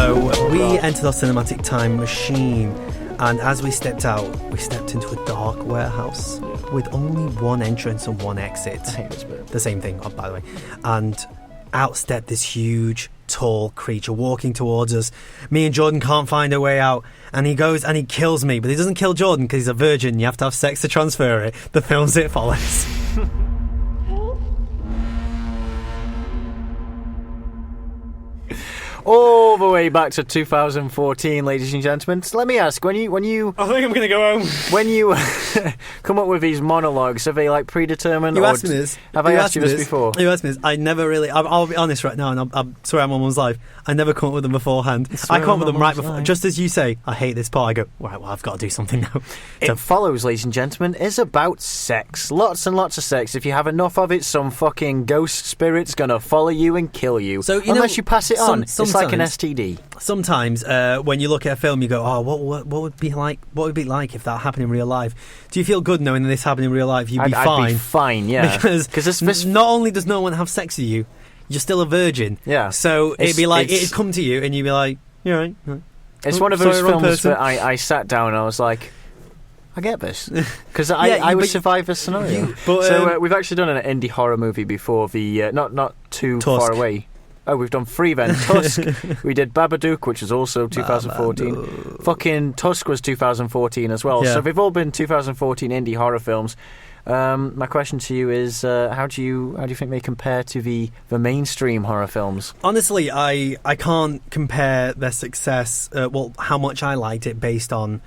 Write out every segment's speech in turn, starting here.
So we entered our cinematic time machine, and as we stepped out, we stepped into a dark warehouse with only one entrance and one exit. I hate this bit. The same thing, by the way. And out stepped this huge, tall creature walking towards us. Me and Jordan can't find a way out, and he goes and he kills me, but he doesn't kill Jordan because he's a virgin. You have to have sex to transfer it. The films it follows. All the way back to 2014, ladies and gentlemen. So let me ask, when you I think I'm going to go home. When you come up with these monologues, are they like predetermined? You asked me this. Have I asked you this before? You asked me this. I never really. I'll be honest right now, and I'm sorry I'm on one's life. I never come up with them beforehand. I come up with them right before. Just as you say, I hate this part. I go, right, well, I've got to do something now. It follows, ladies and gentlemen, is about sex. Lots and lots of sex. If you have enough of it, some fucking ghost spirit's gonna follow you and kill you. So unless you pass it on, it's like an STD. Sometimes when you look at a film, you go, "Oh, what would be like? What would it be like if that happened in real life?" Do you feel good knowing that this happened in real life? You'd be fine. I'd be fine, yeah. Because this not only does no one have sex with you, you're still a virgin. Yeah. So it'd be like it'd come to you, and you'd be like, "You're right." It's one of those films that I sat down and I was like, I get this, because I would survive this scenario. So we've actually done an indie horror movie before. The not too Tusk. Far away. Oh, we've done 3 then. Tusk. We did Babadook, which was also 2014. Babadook. Fucking Tusk was 2014 as well. Yeah. So they've all been 2014 indie horror films. My question to you is, how do you think they compare to the mainstream horror films? Honestly, I can't compare their success. How much I liked it based on.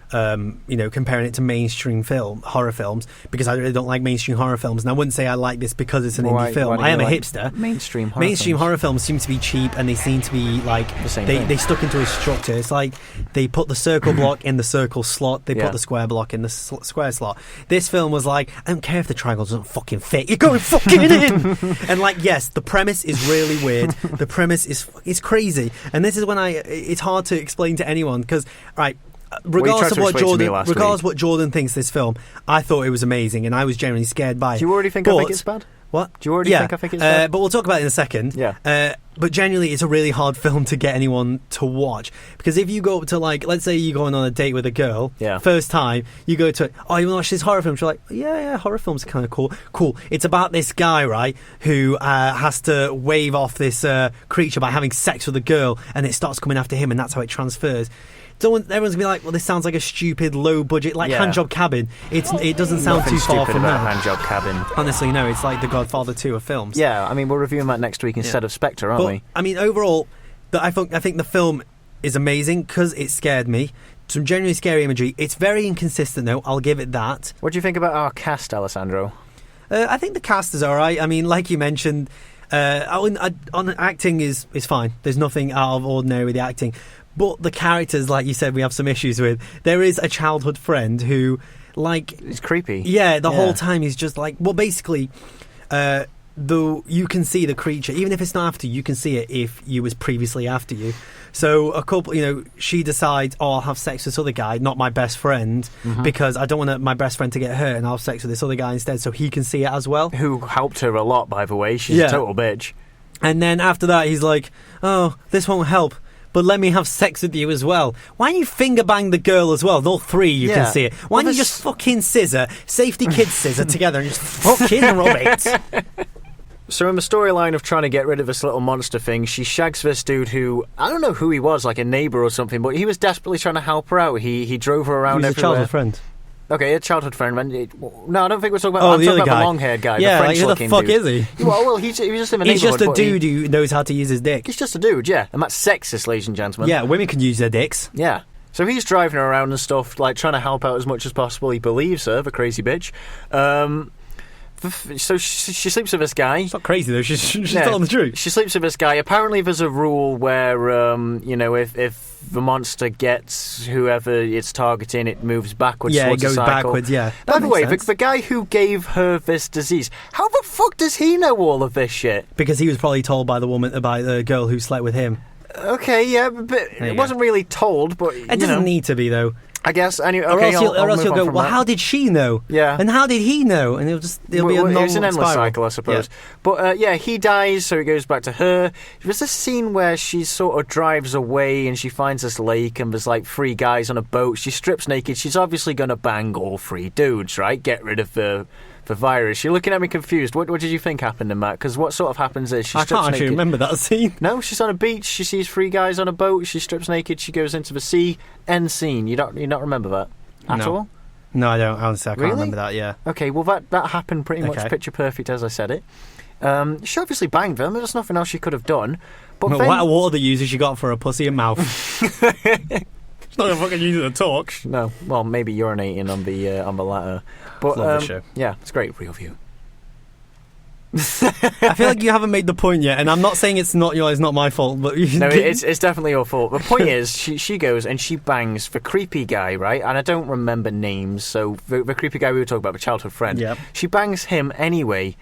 Comparing it to mainstream horror films, because I really don't like mainstream horror films, and I wouldn't say I like this because it's an indie film. I am a hipster. Mainstream horror films seem to be cheap, and they seem to be like the same they stuck into a structure. It's like they put the circle block in the circle slot, they put the square block in the square slot. This film was like, I don't care if the triangle doesn't fucking fit, you're going fucking in. And like, yes, the premise is really weird. The premise is crazy, and this is when it's hard to explain to anyone, because regardless of what Jordan thinks this film, I thought it was amazing, and I was generally scared by it. Do you already think I think it's bad? What? Do you already think I think it's bad? But we'll talk about it in a second. Yeah. But generally, it's a really hard film to get anyone to watch, because if you go up to, like, let's say you're going on a date with a girl, first time, you go to, you want to watch this horror film? She's like, yeah, horror films are kind of cool. Cool. It's about this guy, right, who has to wave off this creature by having sex with a girl, and it starts coming after him, and that's how it transfers. Everyone's going to be like, well, this sounds like a stupid, low-budget, like Handjob Cabin. It doesn't sound too far from that. Handjob Cabin. Honestly, no, it's like The Godfather 2 of films. Yeah, I mean, we're reviewing that next week instead of Spectre, aren't we? I mean, overall, I think the film is amazing because it scared me. Some genuinely scary imagery. It's very inconsistent, though. I'll give it that. What do you think about our cast, Alessandro? I think the cast is all right. I mean, like you mentioned, on acting is fine. There's nothing out of ordinary with the acting. But the characters, like you said, we have some issues with. There is a childhood friend who, like... It's creepy. Yeah, the whole time he's just like... Well, basically, you can see the creature. Even if it's not after you, you can see it if you was previously after you. So a couple, she decides, I'll have sex with this other guy, not my best friend, because I don't want my best friend to get hurt, and I'll have sex with this other guy instead, so he can see it as well. Who helped her a lot, by the way. She's a total bitch. And then after that, he's like, oh, this won't help, but let me have sex with you as well. Why don't you finger bang the girl as well? All three, you can see it. Why don't you just fucking safety kids scissor together and just fucking rub it? So in the storyline of trying to get rid of this little monster thing, she shags this dude who, I don't know who he was, like a neighbour or something, but he was desperately trying to help her out. He drove her around everywhere. He was a childhood friend. Okay, a childhood friend. No, I don't think we're talking about... I'm talking about the long-haired guy, the French-looking dude. Yeah, who the fuck is he? Well, he's just in the neighbourhood. He's just a dude who knows how to use his dick. He's just a dude, yeah. And that's sexist, ladies and gentlemen. Yeah, women can use their dicks. Yeah. So he's driving her around and stuff, like, trying to help out as much as possible. He believes her, the crazy bitch. So she sleeps with this guy. It's not crazy though. She's telling the truth. She sleeps with this guy. Apparently, there's a rule where if the monster gets whoever it's targeting, it moves backwards. Yeah, it goes backwards. Yeah. By the way, the guy who gave her this disease, how the fuck does he know all of this shit? Because he was probably told by the girl who slept with him. Okay, yeah, but it wasn't really told. But it doesn't need to be though. I guess. Anyway, or else you'll go, well, how did she know? Yeah. And how did he know? And it'll be a normal It's an endless cycle, I suppose. Yeah. But, he dies, so he goes back to her. There's a scene where she sort of drives away and she finds this lake and there's, like, 3 guys on a boat. She strips naked. She's obviously going to bang all 3 dudes, right? Get rid of the virus. You're looking at me confused. What did you think happened in that? Because what sort of happens is she strips naked. I can't actually remember that scene. No, she's on a beach. She sees 3 guys on a boat. She strips naked. She goes into the sea. End scene. You don't remember that at all? No, I don't. Honestly, I can't remember that. Yeah. Okay. Well, that happened pretty much picture perfect as I said it. She obviously banged them. There's nothing else she could have done. But what water uses she got for a pussy and mouth? It's not gonna fucking use it to talk. No. Well, maybe urinating on the latter. But love the show. Yeah, it's great. Real view. I feel like you haven't made the point yet, and I'm not saying it's not my fault, but no, it's definitely your fault. The point is, she goes and she bangs the creepy guy, right? And I don't remember names, so the creepy guy we were talking about, the childhood friend. Yeah. She bangs him anyway.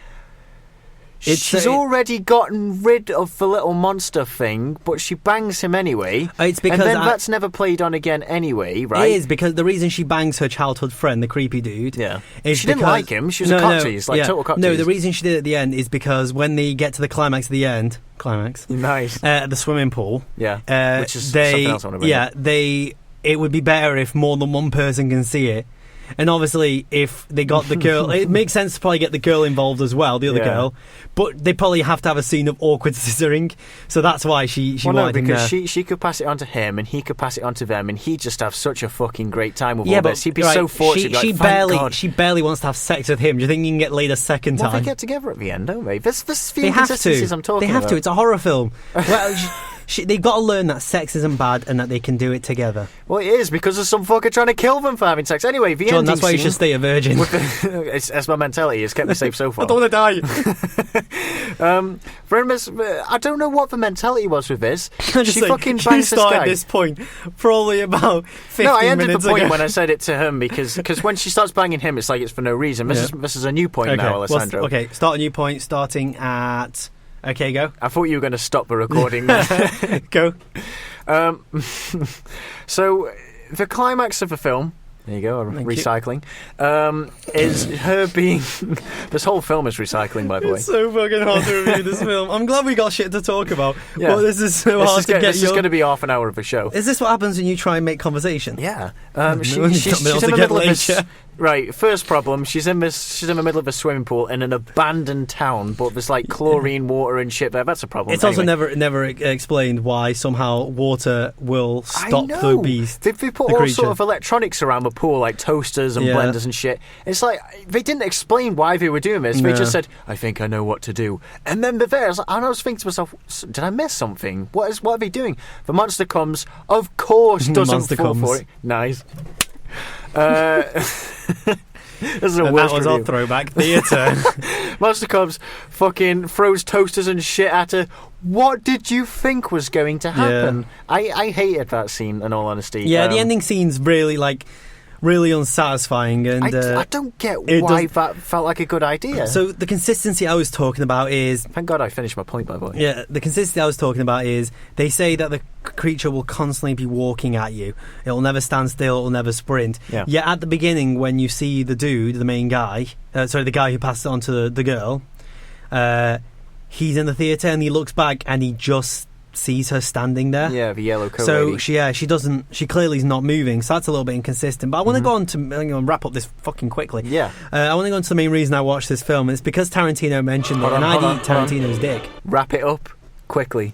She's already gotten rid of the little monster thing, but she bangs him anyway. It's because and then that's never played on again anyway, right? It is, because the reason she bangs her childhood friend, the creepy dude, is she didn't like him. She was a cocktease, total cocktease. No, the reason she did it at the end is because when they get to the climax at the end, nice, the swimming pool, which is something else I want to bring up. It would be better if more than one person can see it. And obviously, if they got the girl, it makes sense to probably get the girl involved as well, the other girl. But they probably have to have a scene of awkward scissoring, so that's why she wanted him there. Because she could pass it on to him, and he could pass it on to them, and he'd just have such a fucking great time with all this. He'd be so fortunate. She barely wants to have sex with him. Do you think he can get laid a second time? Well, they get together at the end, don't they? There's few inconsistencies I'm talking about. They have to. It's a horror film. Well, they've got to learn that sex isn't bad and that they can do it together. Well, it is, because there's some fucker trying to kill them for having sex. Anyway, the John, that's why you should stay a virgin. That's my mentality. It's kept me safe so far. I don't want to die. I don't know what the mentality was with this. She fucking bangs this guy. You started this point probably about 15 minutes ago. No, I ended the point when I said it to him, because when she starts banging him, it's like it's for no reason. This is a new point now, Alessandro. Well, start a new point, starting at... Okay, go. I thought you were going to stop the recording. Go. So, the climax of the film, there you go, recycling, is her being... This whole film is recycling, by the way. It's so fucking hard to review this film. I'm glad we got shit to talk about, but this is so hard to get This is going to be half an hour of a show. Is this what happens when you try and make conversation? Yeah. She's in the middle of this... Right, first problem, she's in the middle of a swimming pool in an abandoned town, but there's like chlorine water and shit there. That's a problem. It's also never explained why somehow water will stop the beast. They put all sort of electronics around the pool, like toasters and blenders and shit. It's like, they didn't explain why they were doing this. They just said, I think I know what to do. And then they're there. And I was thinking to myself, did I miss something? What are they doing? The monster comes, of course doesn't fall for it. Nice. This is that was our throwback theatre. Monster comes, fucking throws toasters and shit at her. What did you think was going to happen? I hated that scene, in all honesty. Yeah, the ending scene's really unsatisfying, and I don't get why that felt like a good idea. So the consistency I was talking about is... Thank God I finished my point, by the way. Yeah, the consistency I was talking about is they say that the creature will constantly be walking at you. It'll never stand still, it'll never sprint. Yeah. Yet at the beginning, when you see the dude, the main guy, the guy who passed it on to the girl, he's in the theatre and he looks back and he just sees her standing there. Yeah, the yellow coat So lady. she clearly is not moving, so that's a little bit inconsistent. But I want to go on to... I'm going to wrap up this fucking quickly. Yeah. I want to go on to the main reason I watched this film. It's because Tarantino mentioned it, and I'd eat Tarantino's dick. Wrap it up quickly.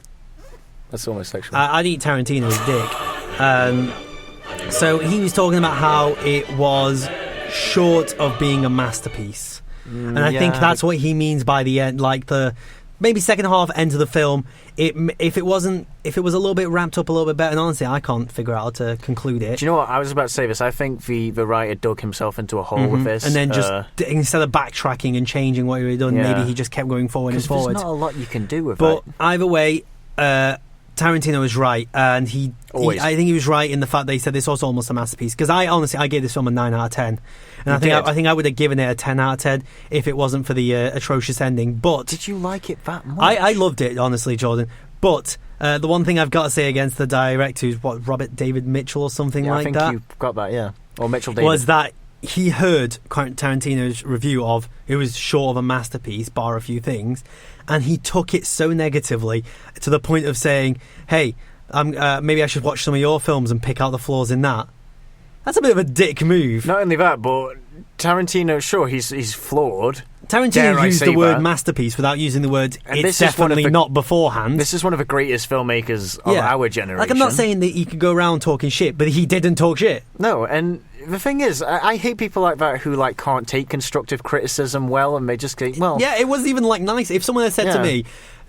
That's almost sexual. I'd eat Tarantino's dick. So he was talking about how it was short of being a masterpiece. And I think that's what he means by the end, like the... Maybe second half, end of the film. If it was a little bit ramped up a little bit better, and honestly, I can't figure out how to conclude it. Do you know what? I was about to say this. I think the writer dug himself into a hole with this, and then just instead of backtracking and changing what he had done, maybe he just kept going forward and forward. There's not a lot you can do with that. But either way, Tarantino was right, and I think he was right in the fact that he said this was almost a masterpiece. Because I gave this film a 9 out of 10, and I think I would have given it a 10 out of 10 if it wasn't for the atrocious ending. But did you like it that much? I loved it, honestly, Jordan. But The one thing I've got to say against the director, who's Robert David Mitchell or something like that. I think you got that, yeah. Or Mitchell David. Was that he heard Tarantino's review of it was short of a masterpiece, bar a few things, and he took it so negatively to the point of saying, hey, maybe I should watch some of your films and pick out the flaws in that. That's a bit of a dick move. Not only that, but Tarantino, sure, he's flawed. Tarantino used the word masterpiece without using the word it's definitely not beforehand. This is one of the greatest filmmakers of our generation. Like, I'm not saying that he could go around talking shit, but he didn't talk shit. No, and the thing is, I hate people like that who like can't take constructive criticism well, and they just go, well... Yeah, it wasn't even like nice. If someone had said to me,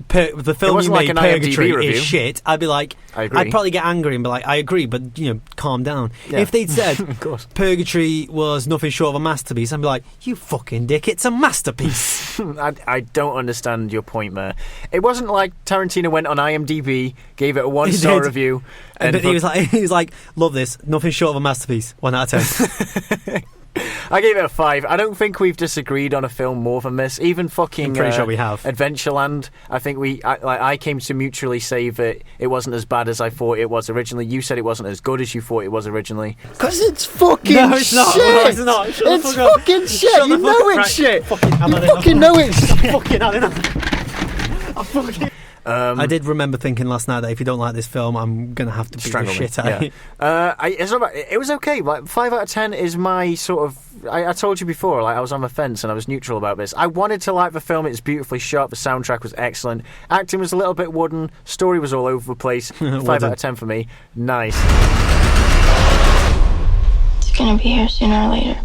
the film you made, Purgatory, is shit, I'd be like... I agree. I'd probably get angry and be like, I agree, but, calm down. Yeah. If they'd said, Purgatory was nothing short of a masterpiece, I'd be like, you fucking dick, it's a masterpiece. I don't understand your point there. It wasn't like Tarantino went on IMDb, gave it a 1-star review... And he was like, love this, nothing short of a masterpiece, 1 out of 10. I gave it a 5. I don't think we've disagreed on a film more than this. Even fucking I'm pretty sure we have. Adventureland, I think I came to mutually say that it wasn't as bad as I thought it was originally. You said it wasn't as good as you thought it was originally. Because it's fucking shit. It's not. It's fucking shit. You know it's shit. You fucking know it's I did remember thinking last night that if you don't like this film, I'm going to have to beat the shit out of you. It was okay. Like 5 out of 10 is my sort of... I told you before, like I was on the fence and I was neutral about this. I wanted to like the film. It's beautifully shot. The soundtrack was excellent. Acting was a little bit wooden. Story was all over the place. 5 out of 10 for me. Nice. It's going to be here sooner or later.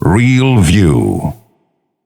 Real View.